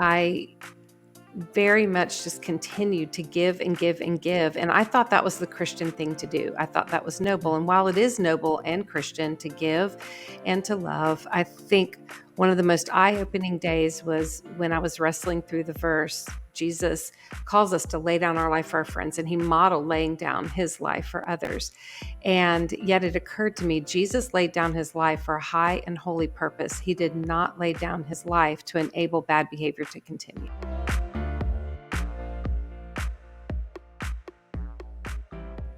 I very much just continued to give and give and give. And I thought that was the Christian thing to do. I thought that was noble. And while it is noble and Christian to give and to love, I think one of the most eye-opening days was when I was wrestling through the verse. Jesus calls us to lay down our life for our friends, and he modeled laying down his life for others. And yet it occurred to me, Jesus laid down his life for a high and holy purpose. He did not lay down his life to enable bad behavior to continue.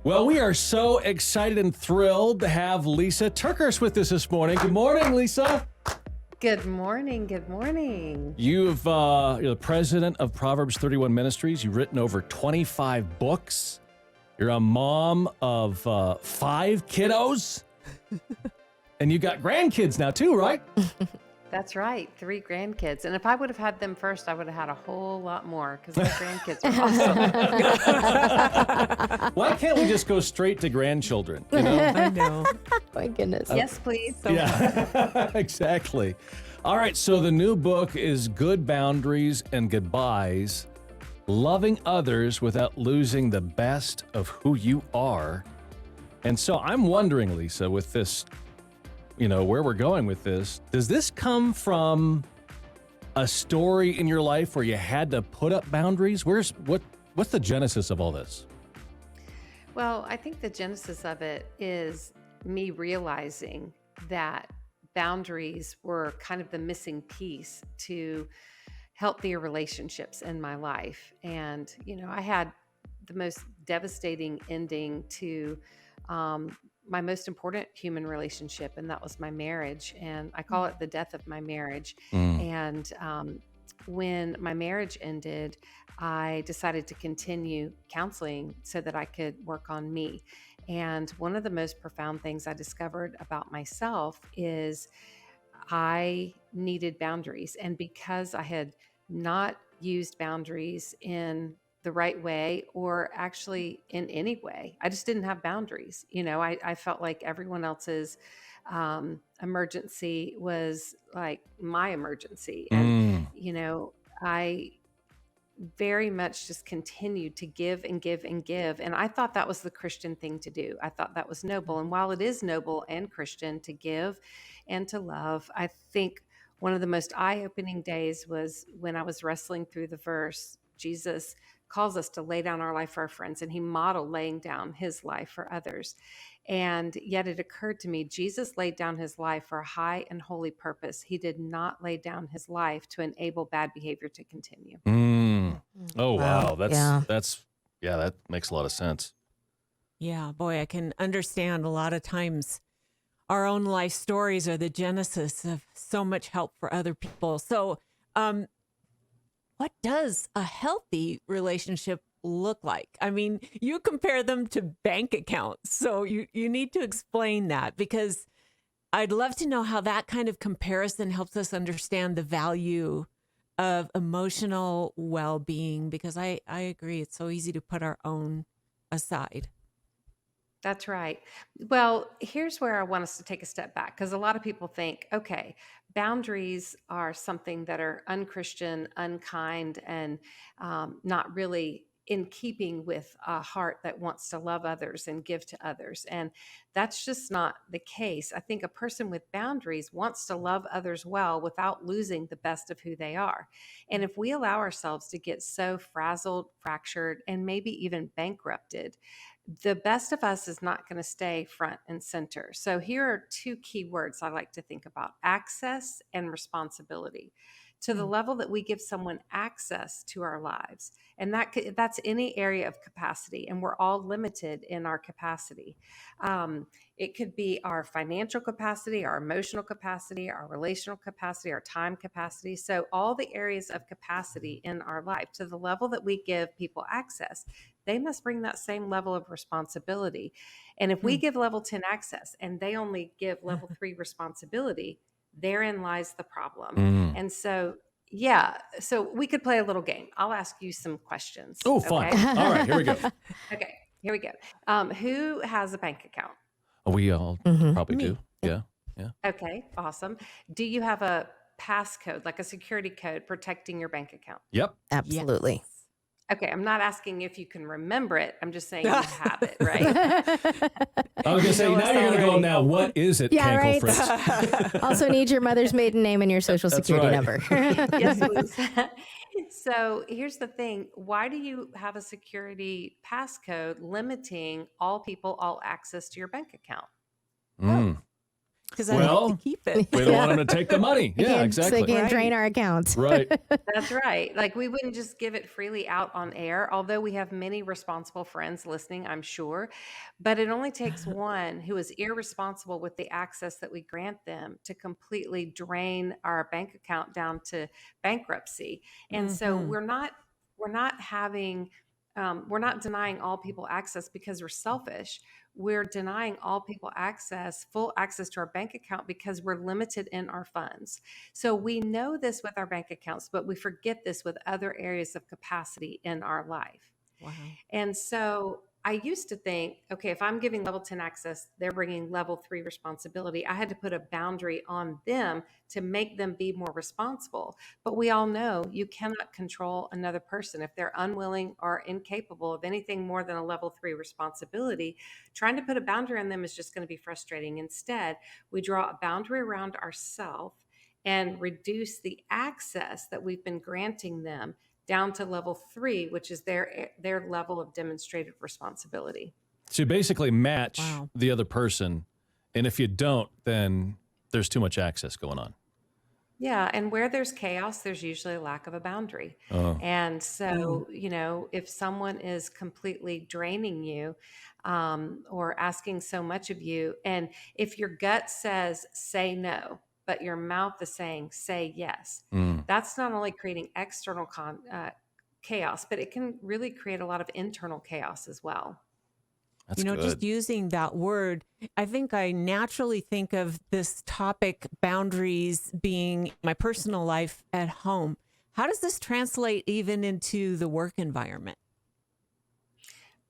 Well, we are so excited and thrilled to have Lisa Turkish with us this morning. Good morning, Lisa. Good morning. Good morning. You're the president of Proverbs 31 Ministries. You've written over 25 books. You're a mom of 5 kiddos. And you got grandkids now too, right? That's right. 3 grandkids. And if I would have had them first, I would have had a whole lot more because my grandkids are awesome. Why can't we just go straight to grandchildren? You know? I know. My goodness. Yes, please. Yeah, exactly. All right, so the new book is Good Boundaries and Goodbyes, Loving Others Without Losing the Best of Who You Are. And so I'm wondering, Lisa, with this, where we're going with this, does this come from a story in your life where you had to put up boundaries? What's the genesis of all this? Well, I think the genesis of it is me realizing that boundaries were kind of the missing piece to healthier relationships in my life. And, I had the most devastating ending to my most important human relationship, and that was my marriage. And I call it the death of my marriage. And when my marriage ended, I decided to continue counseling so that I could work on me. And one of the most profound things I discovered about myself is I needed boundaries. And because I had not used boundaries in the right way, or actually in any way, I just didn't have boundaries. I felt like everyone else's emergency was like my emergency. And, I very much just continued to give and give and give. And I thought that was the Christian thing to do. I thought that was noble. And while it is noble and Christian to give and to love, I think one of the most eye-opening days was when I was wrestling through the verse. Jesus calls us to lay down our life for our friends, and he modeled laying down his life for others. And yet it occurred to me, Jesus laid down his life for a high and holy purpose. He did not lay down his life to enable bad behavior to continue. Oh, wow. Yeah. That makes a lot of sense. Yeah, boy, I can understand a lot of times our own life stories are the genesis of so much help for other people. So, what does a healthy relationship look like? I mean, you compare them to bank accounts. So you need to explain that, because I'd love to know how that kind of comparison helps us understand the value of emotional well-being, because I agree. It's so easy to put our own aside. That's right. Well, here's where I want us to take a step back, because a lot of people think, okay, boundaries are something that are unchristian, unkind, and not really in keeping with a heart that wants to love others and give to others. And that's just not the case. I think a person with boundaries wants to love others well without losing the best of who they are. And if we allow ourselves to get so frazzled, fractured, and maybe even bankrupted, the best of us is not going to stay front and center. So here are 2 key words I like to think about: access and responsibility. To the level that we give someone access to our lives, and that's any area of capacity, and we're all limited in our capacity. It could be our financial capacity, our emotional capacity, our relational capacity, our time capacity. So all the areas of capacity in our life, to the level that we give people access, they must bring that same level of responsibility. And if we give level 10 access and they only give level 3 responsibility, therein lies the problem. And so, so we could play a little game. I'll ask you some questions. Oh, fun. Okay? All right, here we go. Okay, here we go. Who has a bank account? We all probably do. Yeah. Okay, awesome. Do you have a passcode, like a security code protecting your bank account? Yep. Absolutely. Okay, I'm not asking if you can remember it. I'm just saying you have it, right? I was going to say, know now us you're going to go, already. now what is it, Yeah, Cankle right. Fritz? Also need your mother's maiden name and your social That's security right. number. Yes, please. So here's the thing. Why do you have a security passcode limiting all people all access to your bank account? Mm. Because I like Well, to keep it. we don't want them to take the money. They Yeah, can't- exactly. So they can't drain Right. our accounts. Right. That's right. Like we wouldn't just give it freely out on air, although we have many responsible friends listening, I'm sure. But it only takes one who is irresponsible with the access that we grant them to completely drain our bank account down to bankruptcy. And so Mhm. we're not denying all people access because we're selfish. We're denying all people full access to our bank account because we're limited in our funds. So we know this with our bank accounts, but we forget this with other areas of capacity in our life. Wow. And so I used to think, okay, if I'm giving level 10 access, they're bringing level 3 responsibility. I had to put a boundary on them to make them be more responsible. But we all know you cannot control another person. If they're unwilling or incapable of anything more than a level 3 responsibility, trying to put a boundary on them is just going to be frustrating. Instead, we draw a boundary around ourselves and reduce the access that we've been granting them down to level 3, which is their level of demonstrated responsibility. So you basically match Wow. the other person. And if you don't, then there's too much access going on. Yeah, and where there's chaos, there's usually a lack of a boundary. Oh. And so, if someone is completely draining you or asking so much of you, and if your gut says say no, but your mouth is saying say yes, Mm. that's not only creating external chaos, but it can really create a lot of internal chaos as well. That's Just good. using that word, I think I naturally think of this topic, boundaries, being my personal life at home. How does this translate even into the work environment?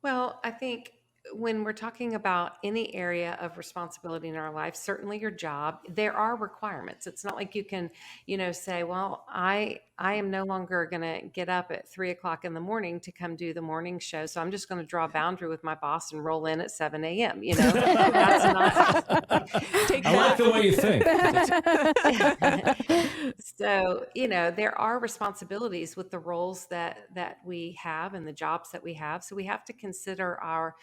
Well, I think when we're talking about any area of responsibility in our life, certainly your job, there are requirements. It's not like you can, say, well, I am no longer going to get up at 3 o'clock in the morning to come do the morning show. So I'm just going to draw a boundary with my boss and roll in at 7 a.m. That's not. Take I like that. the way you think. So, there are responsibilities with the roles that we have and the jobs that we have. So we have to consider our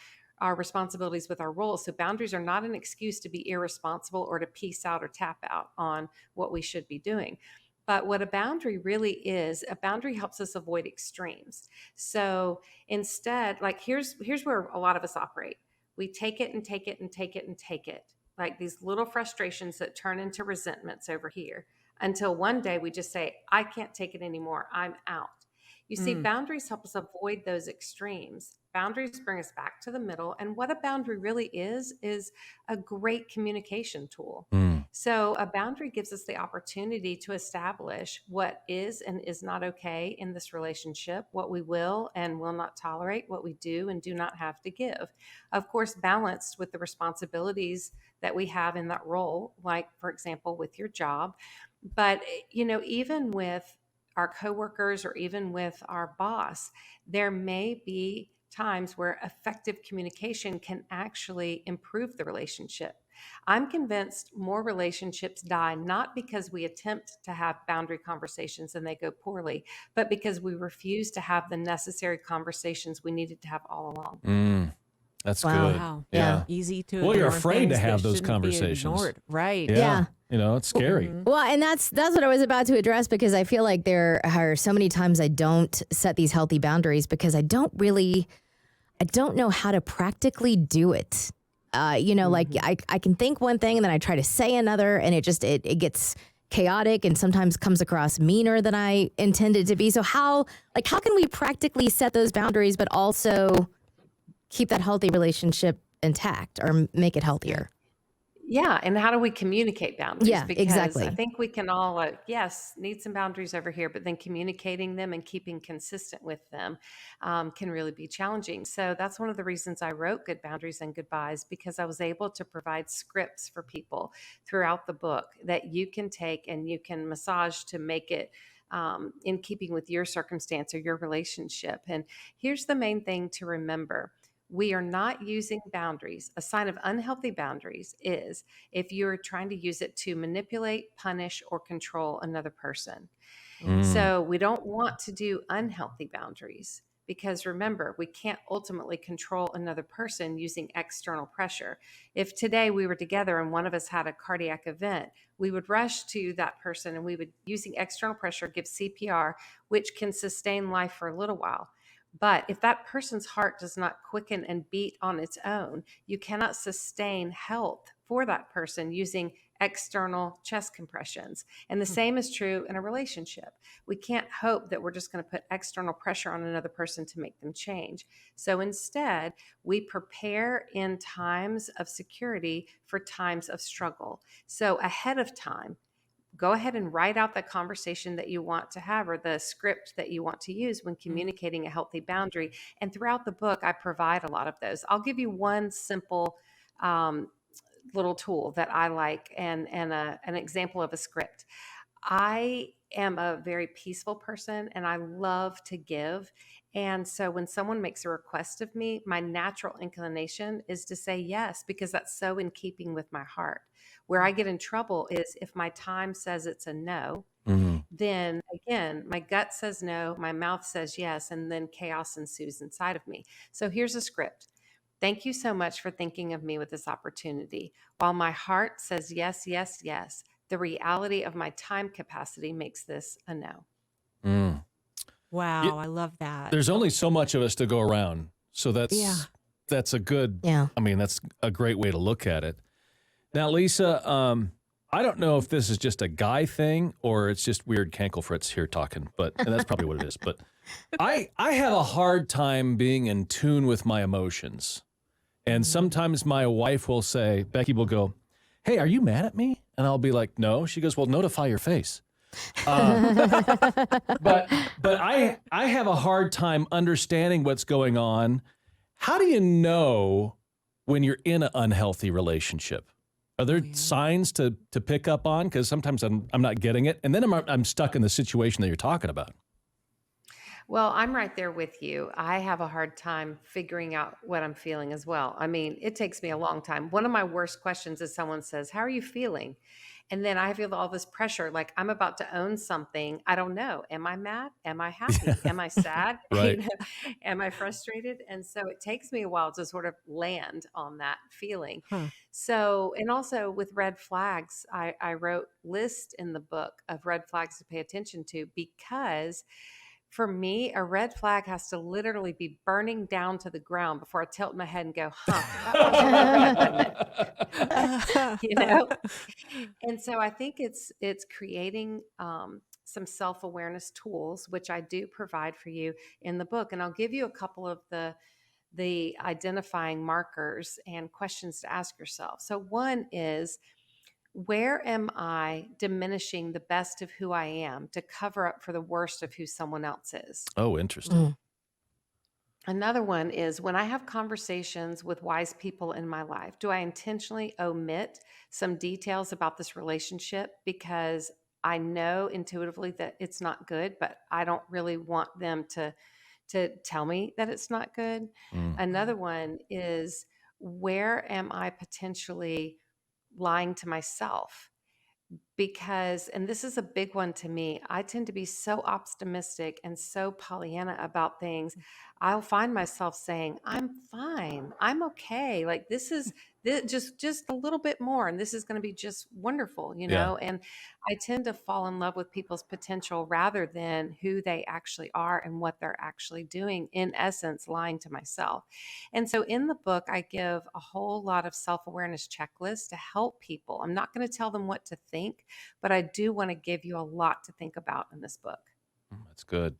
responsibilities with our roles. So boundaries are not an excuse to be irresponsible or to peace out or tap out on what we should be doing. But what a boundary really is, a boundary helps us avoid extremes. So instead, like here's where a lot of us operate. We take it and take it and take it and take it. Like these little frustrations that turn into resentments over here until one day we just say, I can't take it anymore. I'm out. You see, boundaries help us avoid those extremes. Boundaries bring us back to the middle. And what a boundary really is a great communication tool. Mm. So a boundary gives us the opportunity to establish what is and is not okay in this relationship, what we will and will not tolerate, what we do and do not have to give. Of course, balanced with the responsibilities that we have in that role, like, for example, with your job. But, even with our coworkers or even with our boss, there may be times where effective communication can actually improve the relationship. I'm convinced more relationships die not because we attempt to have boundary conversations and they go poorly, but because we refuse to have the necessary conversations we needed to have all along. Mm. That's Wow. good. Wow. Yeah. Easy to Well, you're ignore afraid to things have that those shouldn't be conversations. ignored. Right. Yeah. It's scary. Well, and that's what I was about to address, because I feel like there are so many times I don't set these healthy boundaries because I don't know how to practically do it. Like I can think one thing and then I try to say another, and it gets chaotic and sometimes comes across meaner than I intended to be. So how can we practically set those boundaries but also keep that healthy relationship intact or make it healthier? Yeah, and how do we communicate boundaries? Yeah, Because I exactly. think we can all, yes, need some boundaries over here, but then communicating them and keeping consistent with them can really be challenging. So that's one of the reasons I wrote Good Boundaries and Goodbyes, because I was able to provide scripts for people throughout the book that you can take and you can massage to make it in keeping with your circumstance or your relationship. And here's the main thing to remember: we are not using boundaries. A sign of unhealthy boundaries is if you're trying to use it to manipulate, punish, or control another person. Mm. So we don't want to do unhealthy boundaries, because remember, we can't ultimately control another person using external pressure. If today we were together and one of us had a cardiac event, we would rush to that person and we would, using external pressure, give CPR, which can sustain life for a little while. But if that person's heart does not quicken and beat on its own, you cannot sustain health for that person using external chest compressions. And the same is true in a relationship. We can't hope that we're just going to put external pressure on another person to make them change. So instead, we prepare in times of security for times of struggle. So ahead of time, go ahead and write out the conversation that you want to have or the script that you want to use when communicating a healthy boundary. And throughout the book, I provide a lot of those. I'll give you one simple um, little tool that I like, and an example of a script. I am a very peaceful person and I love to give. And so when someone makes a request of me, my natural inclination is to say yes, because that's so in keeping with my heart. Where I get in trouble is if my time says it's a no, Mm. then again, my gut says no, my mouth says yes, and then chaos ensues inside of me. So here's a script. Thank you so much for thinking of me with this opportunity. While my heart says yes, yes, yes, the reality of my time capacity makes this a no. Mm. Wow, I love that. There's only so much of us to go around. So Yeah. that's a good, Yeah. I mean, that's a great way to look at it. Now, Lisa, I don't know if this is just a guy thing or it's just weird Cankle Fritz here talking, and that's probably what it is. But I have a hard time being in tune with my emotions. And sometimes my wife will say, Becky will go, "Hey, are you mad at me?" And I'll be like, "No." She goes, "Well, notify your face." But I have a hard time understanding what's going on. How do you know when you're in an unhealthy relationship? Are there signs to pick up on? Because sometimes I'm not getting it, and then I'm stuck in the situation that you're talking about. Well, I'm right there with you. I have a hard time figuring out what I'm feeling as well. I mean, it takes me a long time. One of my worst questions is someone says, "How are you feeling?" And then I feel all this pressure, like I'm about to own something. I don't know. Am I mad? Am I happy? Am I sad? Right. Am I frustrated? And so it takes me a while to sort of land on that feeling. Huh. So, and also with red flags, I wrote list in the book of red flags to pay attention to, because for me, a red flag has to literally be burning down to the ground before I tilt my head and go, huh, that was really red, wasn't it? You know? And so I think it's creating some self-awareness tools, which I do provide for you in the book. And I'll give you a couple of the identifying markers and questions to ask yourself. So one is, where am I diminishing the best of who I am to cover up for the worst of who someone else is? Oh, interesting. Another one is, when I have conversations with wise people in my life, do I intentionally omit some details about this relationship because I know intuitively that it's not good, but I don't really want them to tell me that it's not good? Mm. Another one is, where am I potentially lying to myself? Because, and this is a big one to me, I tend to be so optimistic and so Pollyanna about things. I'll find myself saying, "I'm fine. I'm okay. Like this just a little bit more and this is going to be just wonderful, you Yeah. know?" And I tend to fall in love with people's potential rather than who they actually are and what they're actually doing, in essence, lying to myself. And so in the book, I give a whole lot of self-awareness checklists to help people. I'm not going to tell them what to think, but I do want to give you a lot to think about in this book. That's good.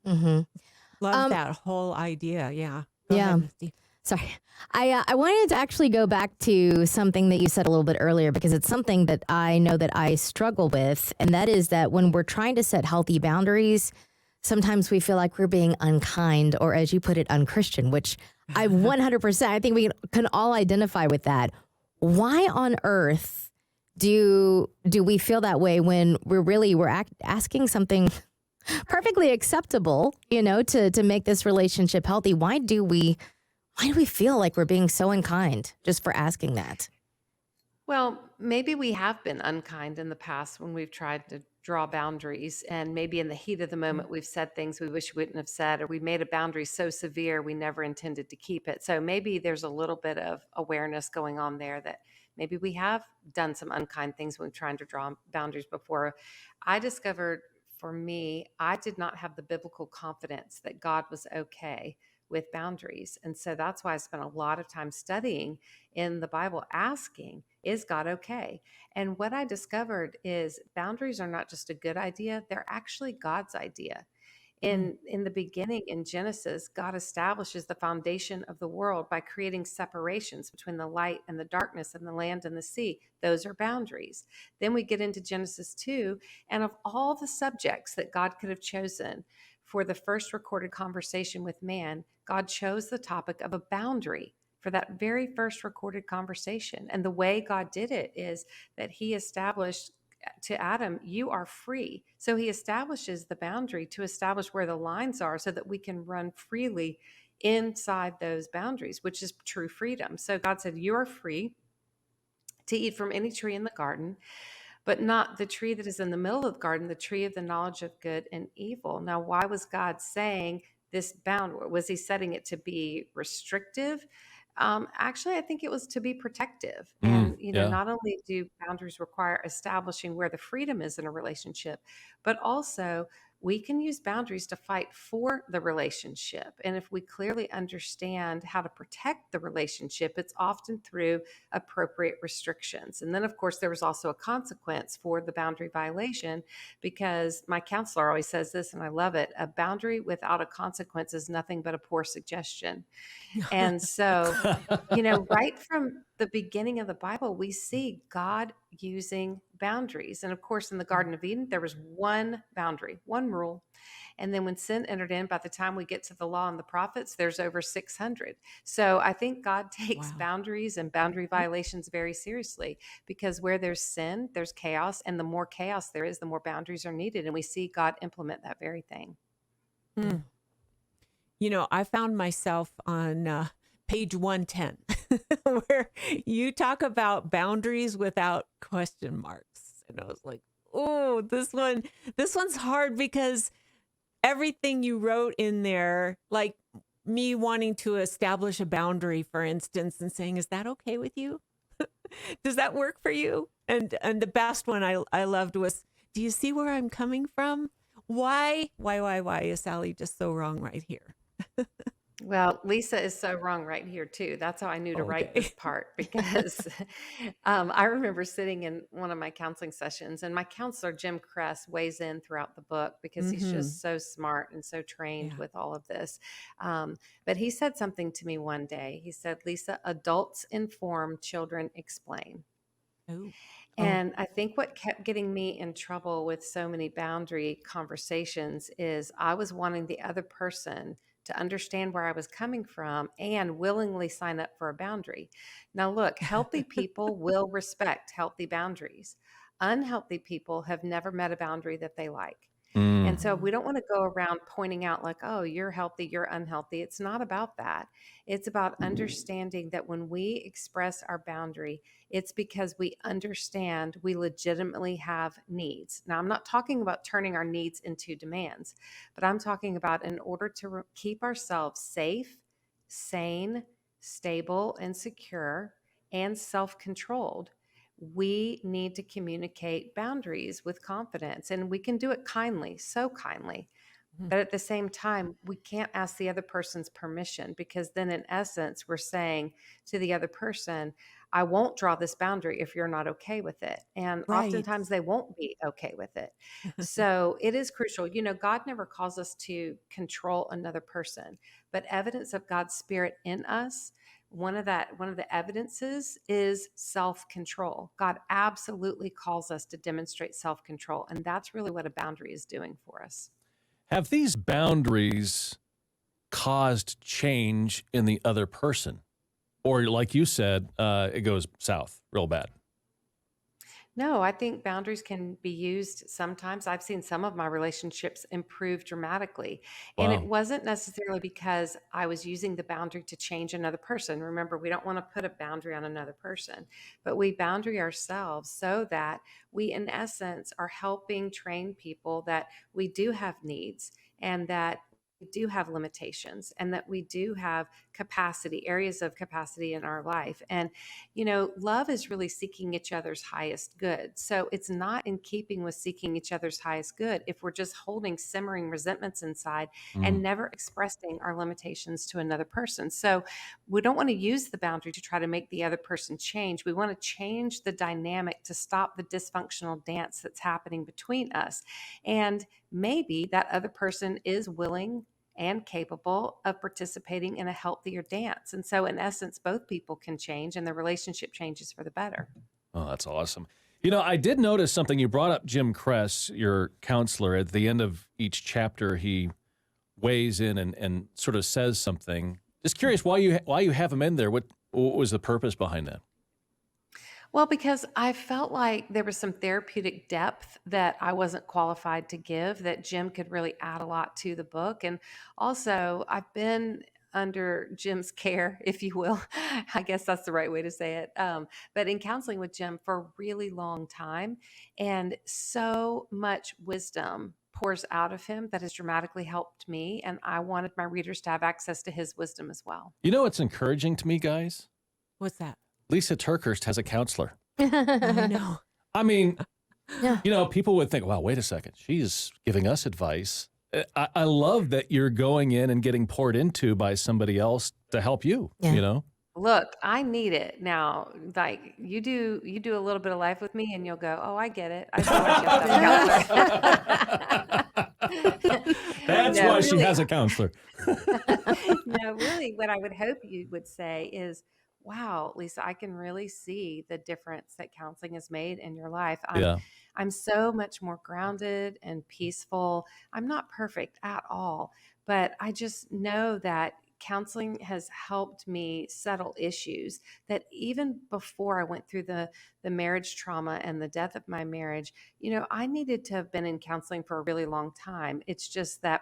Love Um, that whole idea. Yeah. Go yeah. ahead, Misty. Sorry. I wanted to actually go back to something that you said a little bit earlier because it's something that I know that I struggle with. And that is that when we're trying to set healthy boundaries, sometimes we feel like we're being unkind or, as you put it, unchristian, which I 100%, I think we can all identify with that. Why on earth do we feel that way when we're asking something perfectly acceptable, to make this relationship healthy? Why do we feel like we're being so unkind just for asking that? Well, maybe we have been unkind in the past when we've tried to draw boundaries, and maybe in the heat of the moment, we've said things we wish we wouldn't have said, or we made a boundary so severe we never intended to keep it. So maybe there's a little bit of awareness going on there that maybe we have done some unkind things when trying to draw boundaries before. I discovered for me, I did not have the biblical confidence that God was okay with boundaries. And so that's why I spent a lot of time studying in the Bible asking, is God okay? And what I discovered is boundaries are not just a good idea, they're actually God's idea. Mm. In the beginning in Genesis, God establishes the foundation of the world by creating separations between the light and the darkness and the land and the sea. Those are boundaries. Then we get into Genesis 2, and of all the subjects that God could have chosen for the first recorded conversation with man, God chose the topic of a boundary for that very first recorded conversation. And the way God did it is that he established to Adam, you are free. So he establishes the boundary to establish where the lines are so that we can run freely inside those boundaries, which is true freedom. So God said, you are free to eat from any tree in the garden, but not the tree that is in the middle of the garden, the tree of the knowledge of good and evil. Now, why was God saying this bound? Was he setting it to be restrictive? Actually, I think it was to be protective. And, Yeah. not only do boundaries require establishing where the freedom is in a relationship, but also we can use boundaries to fight for the relationship. And if we clearly understand how to protect the relationship, it's often through appropriate restrictions. And then, of course, there was also a consequence for the boundary violation, because my counselor always says this, and I love it: a boundary without a consequence is nothing but a poor suggestion. And so, right from the beginning of the Bible, we see God using boundaries. And of course, in the Garden of Eden, there was one boundary, one rule. And then when sin entered in, by the time we get to the law and the prophets, there's over 600. So I think God takes Wow. boundaries and boundary violations very seriously, because where there's sin, there's chaos. And the more chaos there is, the more boundaries are needed. And we see God implement that very thing. Mm. I found myself on page 110 where you talk about boundaries without question marks. And I was like, oh, this one's hard because everything you wrote in there, like me wanting to establish a boundary, for instance, and saying, is that okay with you? Does that work for you? And the best one I loved was, do you see where I'm coming from? Why is Sally just so wrong right here? Well, Lisa is so wrong right here too. That's how I knew to write this Okay. part, because I remember sitting in one of my counseling sessions, and my counselor, Jim Kress, weighs in throughout the book because he's Mm-hmm. just so smart and so trained Yeah. with all of this. But he said something to me one day. He said, Lisa, adults inform, children explain. Oh. Oh. And I think what kept getting me in trouble with so many boundary conversations is I was wanting the other person to understand where I was coming from and willingly sign up for a boundary. Now, look, healthy people will respect healthy boundaries. Unhealthy people have never met a boundary that they like. And Mm. so Mm. we don't want to go around pointing out, like, oh, you're healthy, you're unhealthy. It's not about that. It's about understanding that when we express our boundary, it's because we understand we legitimately have needs. Now, I'm not talking about turning our needs into demands, but I'm talking about, in order to keep ourselves safe, sane, stable, and secure, and self controlled, we need to communicate boundaries with confidence. And we can do it kindly, so kindly. Mhm. But at the same time, we can't ask the other person's permission, because then, in essence, we're saying to the other person, I won't draw this boundary if you're not okay with it. And Right. oftentimes they won't be okay with it. So it is crucial. God never calls us to control another person, but evidence of God's spirit in us, one of the evidences is self-control. God absolutely calls us to demonstrate self-control, and that's really what a boundary is doing for us. Have these boundaries caused change in the other person? Or like you said, it goes south real bad. No, I think boundaries can be used sometimes. I've seen some of my relationships improve dramatically. And it Wow. wasn't necessarily because I was using the boundary to change another person. Remember, we don't want to put a boundary on another person, but we boundary ourselves so that we, in essence, are helping train people that we do have needs and that we do have limitations and that we do have capacity, areas of capacity in our life. And love is really seeking each other's highest good. So it's not in keeping with seeking each other's highest good if we're just holding simmering resentments inside Mm. and never expressing our limitations to another person. So we don't want to use the boundary to try to make the other person change. We want to change the dynamic to stop the dysfunctional dance that's happening between us. And maybe that other person is willing and capable of participating in a healthier dance. And so, in essence, both people can change and the relationship changes for the better. Oh, that's awesome. I did notice something. You brought up Jim Kress, your counselor. At the end of each chapter, he weighs in and sort of says something. Just curious why you have him in there. What was the purpose behind that? Well, because I felt like there was some therapeutic depth that I wasn't qualified to give, that Jim could really add a lot to the book. And also, I've been under Jim's care, if you will. I guess that's the right way to say it. But in counseling with Jim for a really long time, and so much wisdom pours out of him that has dramatically helped me. And I wanted my readers to have access to his wisdom as well. What's encouraging to me, guys? What's that? Lisa Turkhurst has a counselor. I know. I mean, Yeah. people would think, wow, wait a second. She's giving us advice. I love that you're going in and getting poured into by somebody else to help you, Yeah. Look, I need it now. Like you do a little bit of life with me, and you'll go, "Oh, I get it. I see why she has to have a counselor." That's No, why she really, has a counselor. no, really, what I would hope you would say is, "Wow, Lisa, I can really see the difference that counseling has made in your life. I'm Yeah. I'm so much more grounded and peaceful. I'm not perfect at all, but I just know that counseling has helped me settle issues that even before I went through the marriage trauma and the death of my marriage, I needed to have been in counseling for a really long time. It's just that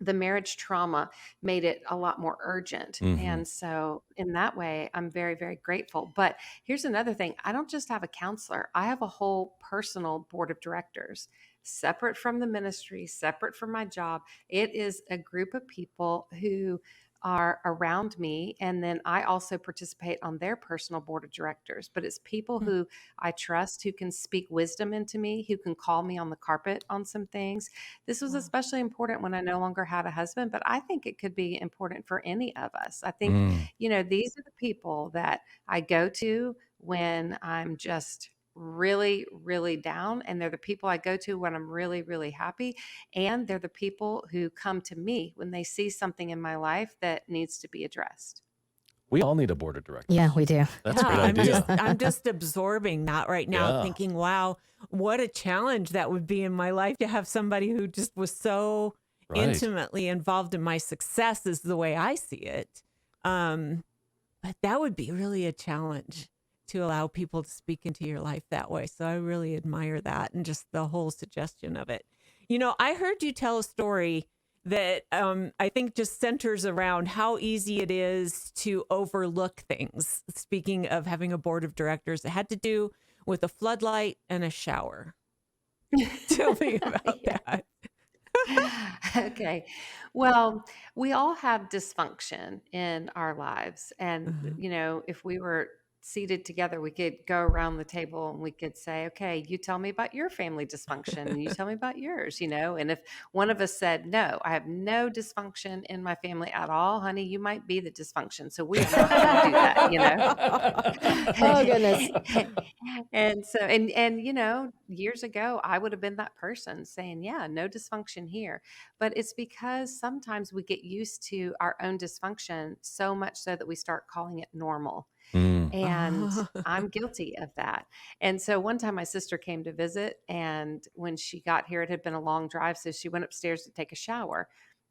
the marriage trauma made it a lot more urgent. Hmm. And so, in that way, I'm very, very grateful. But here's another thing, I don't just have a counselor, I have a whole personal board of directors, separate from the ministry, separate from my job. It is a group of people who are around me. And then I also participate on their personal board of directors. But it's people Hmm. who I trust, who can speak wisdom into me, who can call me on the carpet on some things. This was Wow. especially important when I no longer had a husband, but I think it could be important for any of us. I think, Mm. these are the people that I go to when I'm just really, really down. And they're the people I go to when I'm really, really happy. And they're the people who come to me when they see something in my life that needs to be addressed. We all need a board of Yeah, directors. we do. That's a Yeah, great idea. I'm just absorbing that right now, Yeah. thinking, wow, what a challenge that would be in my life to have somebody who just was so Right. intimately involved in my success is the way I see it. But that would be really a challenge to allow people to speak into your life that way. So I really admire that and just the whole suggestion of it. I heard you tell a story that I think just centers around how easy it is to overlook things. Speaking of having a board of directors, it had to do with a floodlight and a shower. Tell me about Yeah. that. Okay. Well, we all have dysfunction in our lives. And, Uh-huh. if we were seated together, we could go around the table and we could say, okay, you tell me about your family dysfunction and you tell me about yours, and if one of us said, no, I have no dysfunction in my family at all, honey, you might be the dysfunction. So we are not going to do that. Oh goodness. And so, years ago, I would have been that person saying, yeah, no dysfunction here. But it's because sometimes we get used to our own dysfunction so much so that we start calling it normal. Mm. And I'm guilty of that. And so one time my sister came to visit, and when she got here, it had been a long drive. So she went upstairs to take a shower.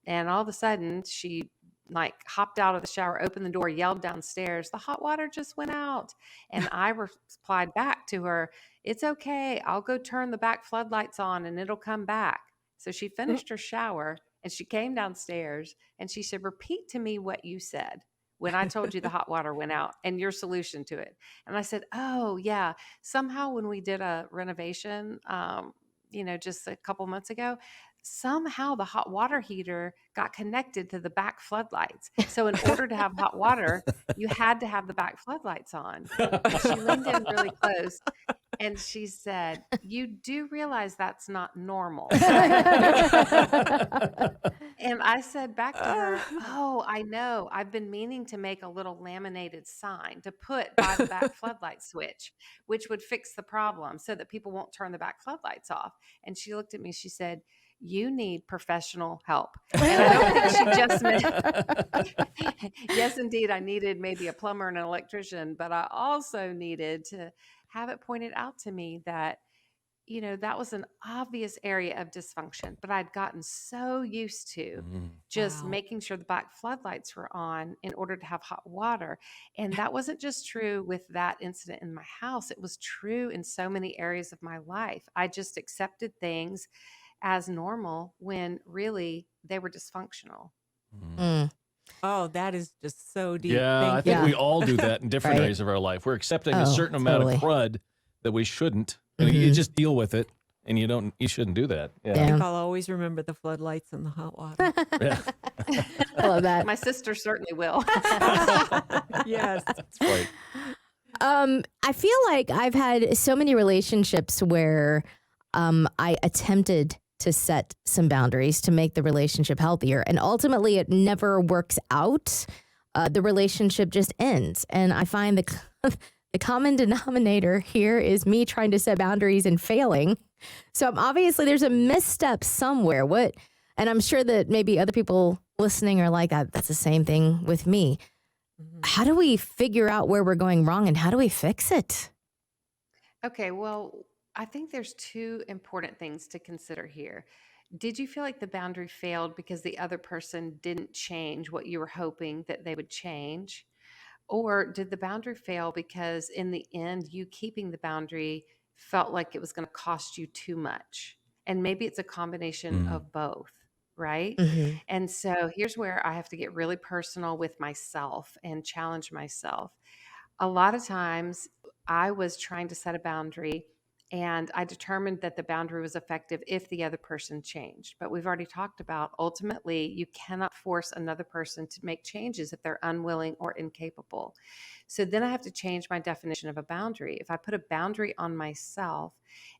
And all of a sudden, she like hopped out of the shower, opened the door, yelled downstairs, the hot water just went out. And I replied back to her, it's okay. I'll go turn the back floodlights on and it'll come back. So she finished her shower and she came downstairs and she said, repeat to me what you said when I told you the hot water went out and your solution to it. And I said, oh, yeah. Somehow when we did a renovation, just a couple months ago, somehow the hot water heater got connected to the back floodlights. So in order to have hot water, you had to have the back floodlights on. And she leaned in really close and she said, you do realize that's not normal, right? And I said back to her, oh, I know. I've been meaning to make a little laminated sign to put by the back floodlight switch, which would fix the problem so that people won't turn the back floodlights off. And she looked at me, she said, you need professional help. And I don't think she just meant, yes, indeed, I needed maybe a plumber and an electrician, but I also needed to have it pointed out to me that that was an obvious area of dysfunction, but I'd gotten so used to just Wow. making sure the back floodlights were on in order to have hot water. And that wasn't just true with that incident in my house. It was true in so many areas of my life. I just accepted things as normal when really they were dysfunctional. Mm. Oh, that is just so deep. Yeah, I Thank think you. we all do that in different Right. areas of our life. We're accepting a Oh, certain amount of totally. crud that we shouldn't, and you Mhm. just deal with it, and you shouldn't do that. I Yeah. think Yeah. I'll always remember the floodlights and the hot water. Yeah. I love that. My sister certainly will. Yes. That's right. I feel like I've had so many relationships where I attempted to set some boundaries to make the relationship healthier, and ultimately it never works out. The relationship just ends, and I find the common denominator here is me trying to set boundaries and failing. So obviously there's a misstep somewhere. And I'm sure that maybe other people listening are like, that's the same thing with me. How do we figure out where we're going wrong and how do we fix it? Okay, well, I think there's two important things to consider here. Did you feel like the boundary failed because the other person didn't change what you were hoping that they would change? Or did the boundary fail because in the end, you keeping the boundary felt like it was going to cost you too much? And maybe it's a combination Mm. of both, right? Mm-hmm. And so here's where I have to get really personal with myself and challenge myself. A lot of times I was trying to set a boundary and I determined that the boundary was effective if the other person changed. But we've already talked about ultimately, you cannot force another person to make changes if they're unwilling or incapable. So then I have to change my definition of a boundary. If I put a boundary on myself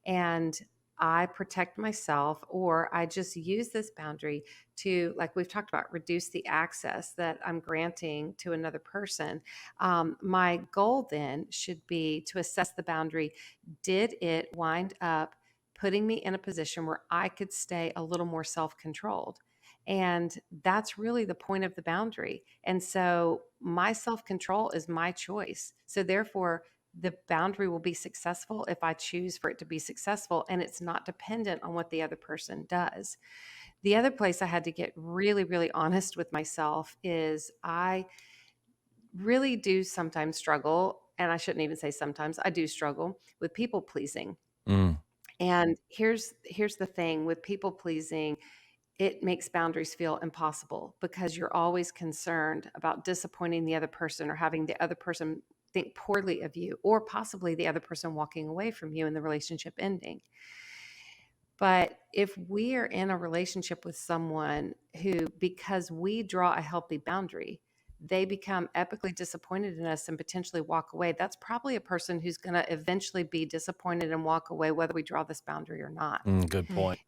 and I protect myself, or I just use this boundary to, like we've talked about, reduce the access that I'm granting to another person. My goal then should be to assess the boundary. Did it wind up putting me in a position where I could stay a little more self-controlled? And that's really the point of the boundary. And so my self-control is my choice. So therefore, the boundary will be successful if I choose for it to be successful, and it's not dependent on what the other person does. The other place I had to get really, really honest with myself is I really do sometimes struggle, and I shouldn't even say sometimes, I do struggle with people pleasing. Mm. And here's the thing with people pleasing, it makes boundaries feel impossible because you're always concerned about disappointing the other person or having the other person think poorly of you, or possibly the other person walking away from you and the relationship ending. But if we are in a relationship with someone who, because we draw a healthy boundary, they become epically disappointed in us and potentially walk away, that's probably a person who's going to eventually be disappointed and walk away, whether we draw this boundary or not. Good point.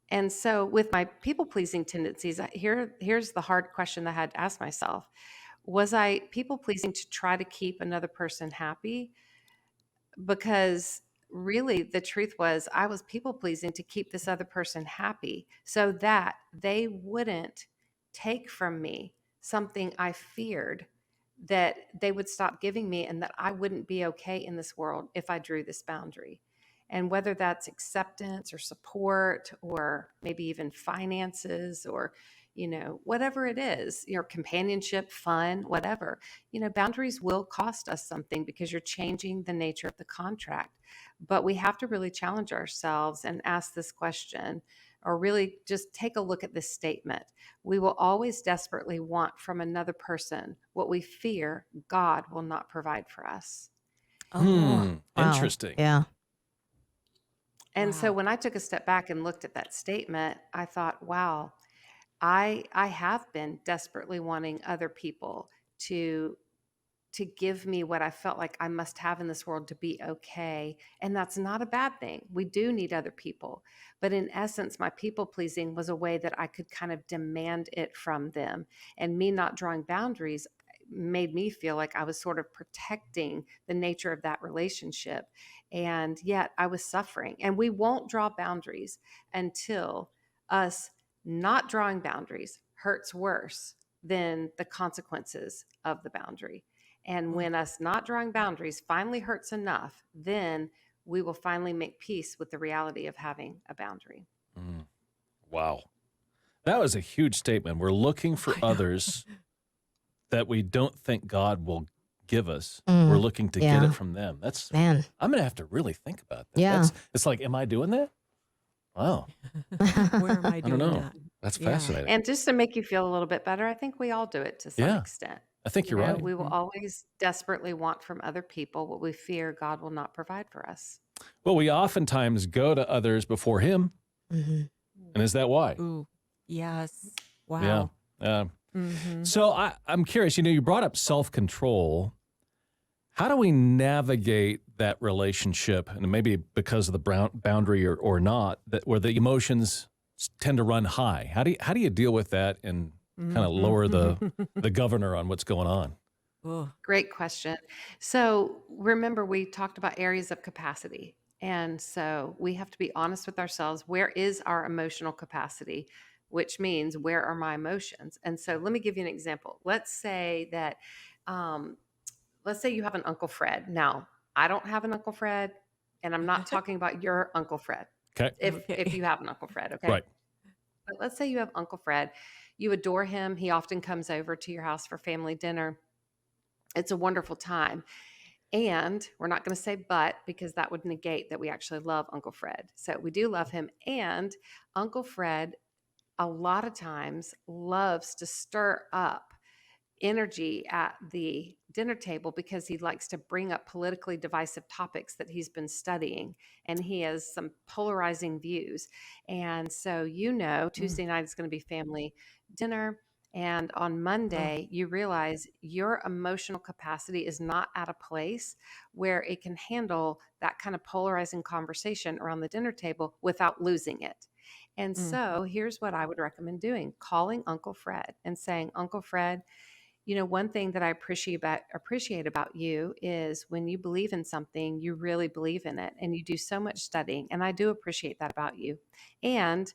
And so with my people pleasing tendencies, here's the hard question that I had to ask myself. Was I people pleasing to try to keep another person happy? Because really the truth was I was people pleasing to keep this other person happy so that they wouldn't take from me something I feared that they would stop giving me, and that I wouldn't be okay in this world if I drew this boundary. And whether that's acceptance or support or maybe even finances or, whatever it is, your companionship, fun, whatever, boundaries will cost us something because you're changing the nature of the contract. But we have to really challenge ourselves and ask this question, or really just take a look at this statement. We will always desperately want from another person what we fear God will not provide for us. Oh, Wow. Interesting. Yeah. And so wow. when I took a step back and looked at that statement, I thought, wow, I have been desperately wanting other people to give me what I felt like I must have in this world to be okay. And that's not a bad thing. We do need other people. But in essence, my people pleasing was a way that I could kind of demand it from them. And me not drawing boundaries made me feel like I was sort of protecting the nature of that relationship. And yet I was suffering. And we won't draw boundaries until us not drawing boundaries hurts worse than the consequences of the boundary. And Oh, when us not drawing boundaries finally hurts enough, then we will finally make peace with the reality of having a boundary. Mm. Wow. That was a huge statement. We're looking for I know. others that we don't think God will give us. We're looking to get Yeah. it from them. Man. I'm going to have to really think about that. Yeah. It's like, am I doing that? Wow. Where am I I don't doing know. that? That's Yeah. fascinating. And just to make you feel a little bit better, I think we all do it to some Yeah, extent. I think you're right. We will Mhm. always desperately want from other people what we fear God will not provide for us. Well, we oftentimes go to others before Him. hmm And is that why? Ooh, yes. Yeah. Wow. Mm-hmm. So I'm curious, you brought up self-control. How do we navigate that relationship, and maybe because of the boundary or not, that where the emotions tend to run high? How do you deal with that and kind of lower the governor on what's going on? Oh, Great question. So remember, we talked about areas of capacity. And so we have to be honest with ourselves. Where is our emotional capacity? Which means, where are my emotions? And so let me give you an example. Um, let's say you have an Uncle Fred. Now, I don't have an Uncle Fred, and I'm not talking about your Uncle Fred. Okay. If okay. you have an Uncle Fred, okay? Right. But let's say you have Uncle Fred. You adore him. He often comes over to your house for family dinner. It's a wonderful time. And we're not going to say but, because that would negate that we actually love Uncle Fred. So we do love him. And Uncle Fred, a lot of times, loves to stir up energy at the dinner table because he likes to bring up politically divisive topics that he's been studying, and he has some polarizing views. And so, Mm. Tuesday night is going to be family dinner. And on Oh, Monday, you realize your emotional capacity is not at a place where it can handle that kind of polarizing conversation around the dinner table without losing it. And mm. so here's what I would recommend doing: calling Uncle Fred and saying, Uncle Fred, one thing that I appreciate about you is when you believe in something, you really believe in it, and you do so much studying. And I do appreciate that about you. And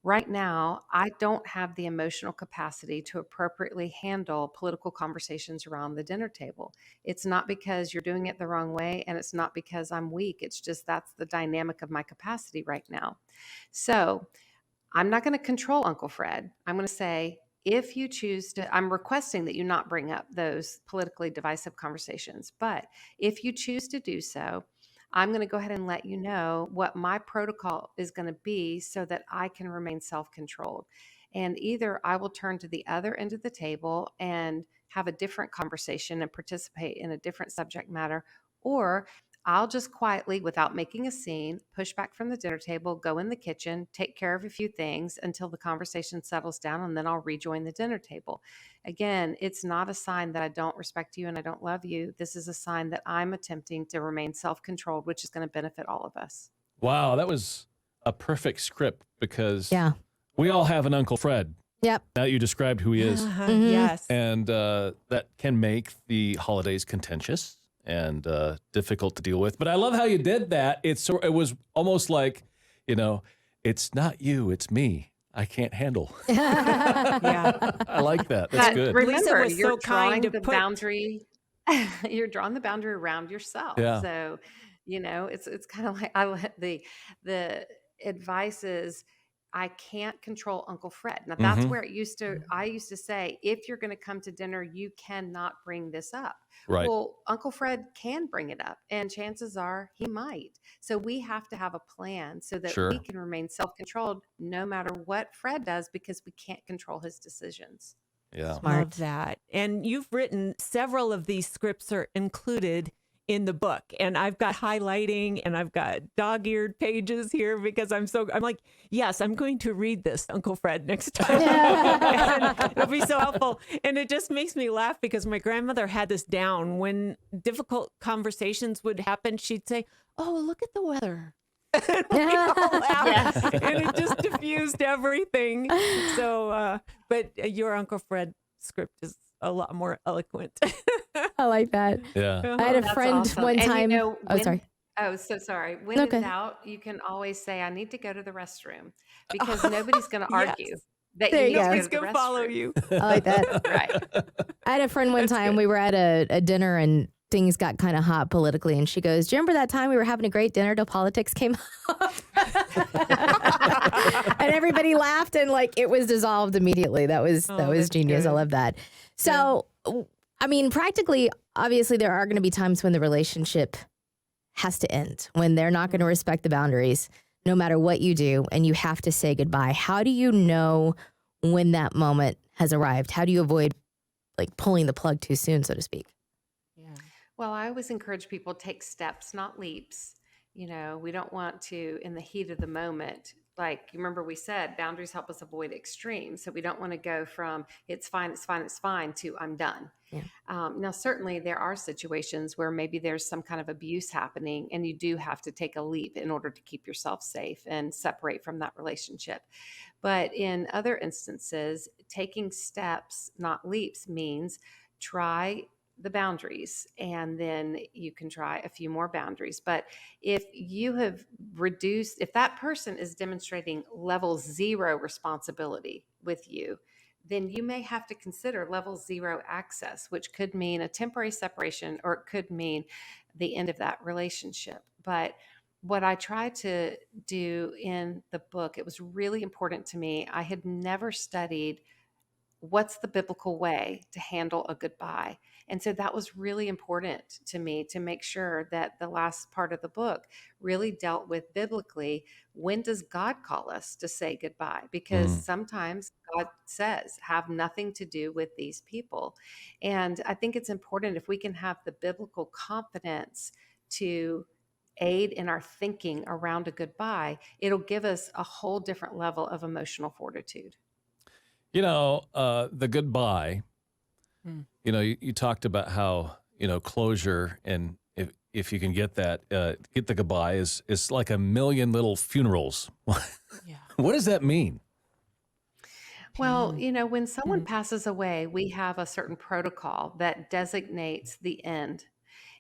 right now, I don't have the emotional capacity to appropriately handle political conversations around the dinner table. It's not because you're doing it the wrong way, and it's not because I'm weak. It's just that's the dynamic of my capacity right now. So I'm not going to control Uncle Fred. I'm going to say, if you choose to, I'm requesting that you not bring up those politically divisive conversations. But if you choose to do so, I'm going to go ahead and let you know what my protocol is going to be so that I can remain self controlled. And either I will turn to the other end of the table and have a different conversation and participate in a different subject matter, or I'll just quietly, without making a scene, push back from the dinner table, go in the kitchen, take care of a few things until the conversation settles down, and then I'll rejoin the dinner table. Again, it's not a sign that I don't respect you and I don't love you. This is a sign that I'm attempting to remain self controlled, which is going to benefit all of us. Wow, that was a perfect script because Yeah. we all have an Uncle Fred. Yep. Now you described who he is. Yes. And that can make the holidays contentious and difficult to deal with. But I love how you did that. It was almost like, it's not you, it's me. I can't handle. Yeah. I like that. That's But good. remember, was you're so kind drawing to the put- boundary. You're drawing the boundary around yourself. Yeah. So, it's kind of like the advice is, I can't control Uncle Fred. Now that's Mhm. where I used to say, if you're going to come to dinner, you cannot bring this up. Right. Well, Uncle Fred can bring it up, and chances are he might. So we have to have a plan so that Sure. we can remain self-controlled no matter what Fred does, because we can't control his decisions. Yeah. Smart. Love that. And you've written several of these scripts are included in the book. And I've got highlighting and I've got dog-eared pages here because I'm like, yes, I'm going to read this, Uncle Fred, next time. And it'll be so helpful. And it just makes me laugh because my grandmother had this down. When difficult conversations would happen, she'd say, "Oh, look at the weather." And we all laughed. And it just diffused everything. So, but your Uncle Fred script is a lot more eloquent. I like that. Yeah. I had a That's friend awesome. one And time. Sorry. Oh, so sorry. When Okay. in doubt, you can always say, I need to go to the restroom, because nobody's going to argue Yes. that There you you need go. to Nobody's go to the going to follow restroom. you. I like that. Right. I had a friend one That's time. good. We were at a dinner and things got kind of hot politically. And she goes, "Do you remember that time we were having a great dinner till politics came up?" And everybody laughed and it was dissolved immediately. That was that's genius. I good. love that. So, I mean, practically, obviously, there are going to be times when the relationship has to end, when they're not going to respect the boundaries, no matter what you do, and you have to say goodbye. How do you know when that moment has arrived? How do you avoid pulling the plug too soon, so to speak? Yeah. Well, I always encourage people to take steps, not leaps. We don't want to, in the heat of the moment, like you remember we said, boundaries help us avoid extremes. So we don't want to go from it's fine, it's fine, it's fine to I'm done. Yeah. Now, certainly there are situations where maybe there's some kind of abuse happening and you do have to take a leap in order to keep yourself safe and separate from that relationship. But in other instances, taking steps, not leaps, means try the boundaries and then you can try a few more boundaries. But if you have reduced, if that person is demonstrating level 0 responsibility with you, then you may have to consider level 0 access, which could mean a temporary separation or it could mean the end of that relationship. But what I tried to do in the book, it was really important to me. I had never studied what's the biblical way to handle a goodbye. And so that was really important to me to make sure that the last part of the book really dealt with biblically, when does God call us to say goodbye? Because sometimes God says, have nothing to do with these people. And I think it's important if we can have the biblical confidence to aid in our thinking around a goodbye, it'll give us a whole different level of emotional fortitude. The goodbye, Hmm. you talked about how, closure, and if you can get that, get the goodbye is like a million little funerals. Yeah. What does that mean? Well, when someone passes away, we have a certain protocol that designates the end.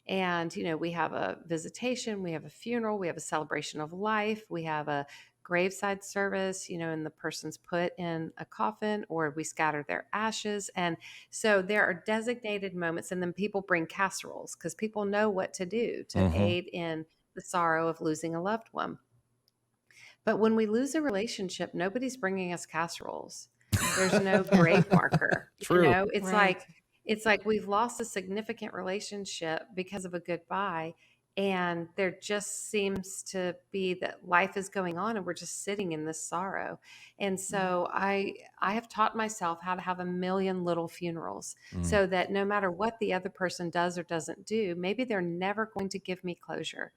And, we have a visitation, we have a funeral, we have a celebration of life, we have a graveside service, and the person's put in a coffin or we scatter their ashes. And so there are designated moments, and then people bring casseroles because people know what to do to aid in the sorrow of losing a loved one. But when we lose a relationship, nobody's bringing us casseroles. There's no grave marker. True. It's Right. like we've lost a significant relationship because of a goodbye, And there just seems to be that life is going on and we're just sitting in this sorrow. And so I have taught myself how to have a million little funerals, Mm. so that no matter what the other person does or doesn't do, maybe they're never going to give me closure,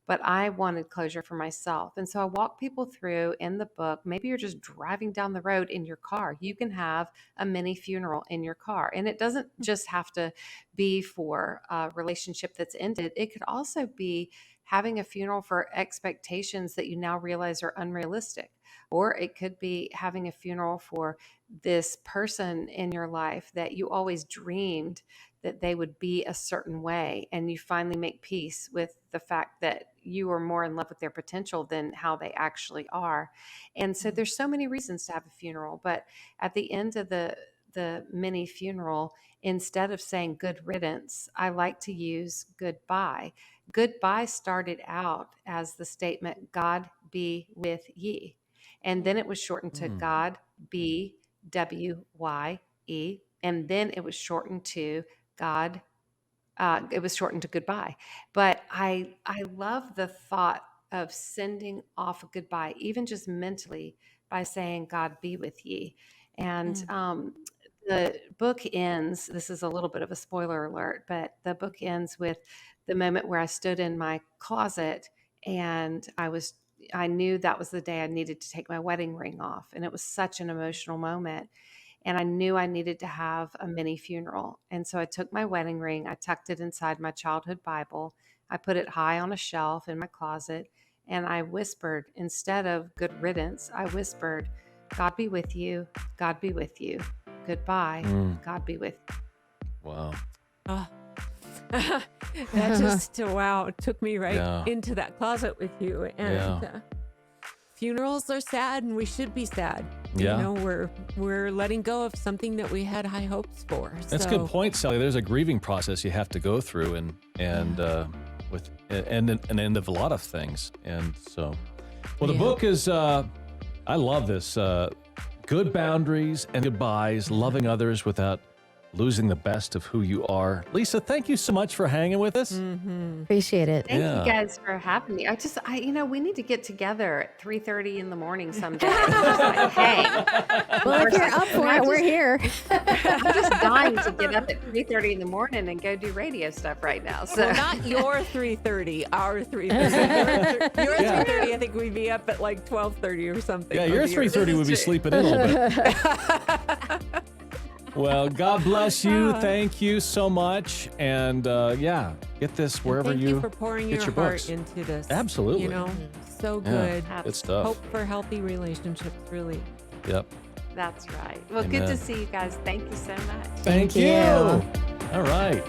but I wanted closure for myself. And so I walk people through in the book. Maybe you're just driving down the road in your car. You can have a mini funeral in your car. And it doesn't just have to be for a relationship that's ended, it could also be having a funeral for expectations that you now realize are unrealistic. Or it could be having a funeral for this person in your life that you always dreamed that they would be a certain way, and you finally make peace with the fact that you are more in love with their potential than how they actually are. And so there's so many reasons to have a funeral, but at the end of the mini funeral, instead of saying good riddance, I like to use goodbye. Goodbye started out as the statement, God be with ye, and then it was shortened to Mm. God be WYE, and then it was shortened to God. It was shortened to goodbye. But I love the thought of sending off a goodbye, even just mentally, by saying, God be with ye. And Mm. the book ends, this is a little bit of a spoiler alert, but the book ends with the moment where I stood in my closet and I knew that was the day I needed to take my wedding ring off. And it was such an emotional moment. And I knew I needed to have a mini funeral. And so I took my wedding ring, I tucked it inside my childhood Bible, I put it high on a shelf in my closet, and I whispered, instead of good riddance, I whispered, God be with you, God be with you, goodbye, Mm. God be with you. Wow. Oh. That just, wow, it took me right Yeah. into that closet with you. And Yeah. funerals are sad, and we should be sad. Yeah. You know, we're letting go of something that we had high hopes for. That's a So, good point, Sally. There's a grieving process you have to go through, and with an end of a lot of things. And so, well, the Yeah. book is. I love this. Good boundaries and goodbyes. Loving others without losing the best of who you are. Lisa, thank you so much for hanging with us. Appreciate it. Thank Yeah. you guys for having me. We need to get together at 3:30 in the morning someday. Just like, hey, Well, if you're up for it, we're here. I'm just dying to get up at 3:30 in the morning and go do radio stuff right now. So well, not your 3:30, our 3:30. Your Yeah. 3:30, I think we'd be up at like 12:30 or something. Yeah, your Maybe, or- 3:30 would be This is true. sleeping in a little bit. Well, God bless you. Thank you so much. And yeah, get this wherever Thank you for pouring get your your heart books. into this. Absolutely. You know, so Yeah. good. Good stuff. Hope for healthy relationships, really. Yep. that's right. Well, good Amen. to see you guys. Thank you so much. Thank you. you. All right.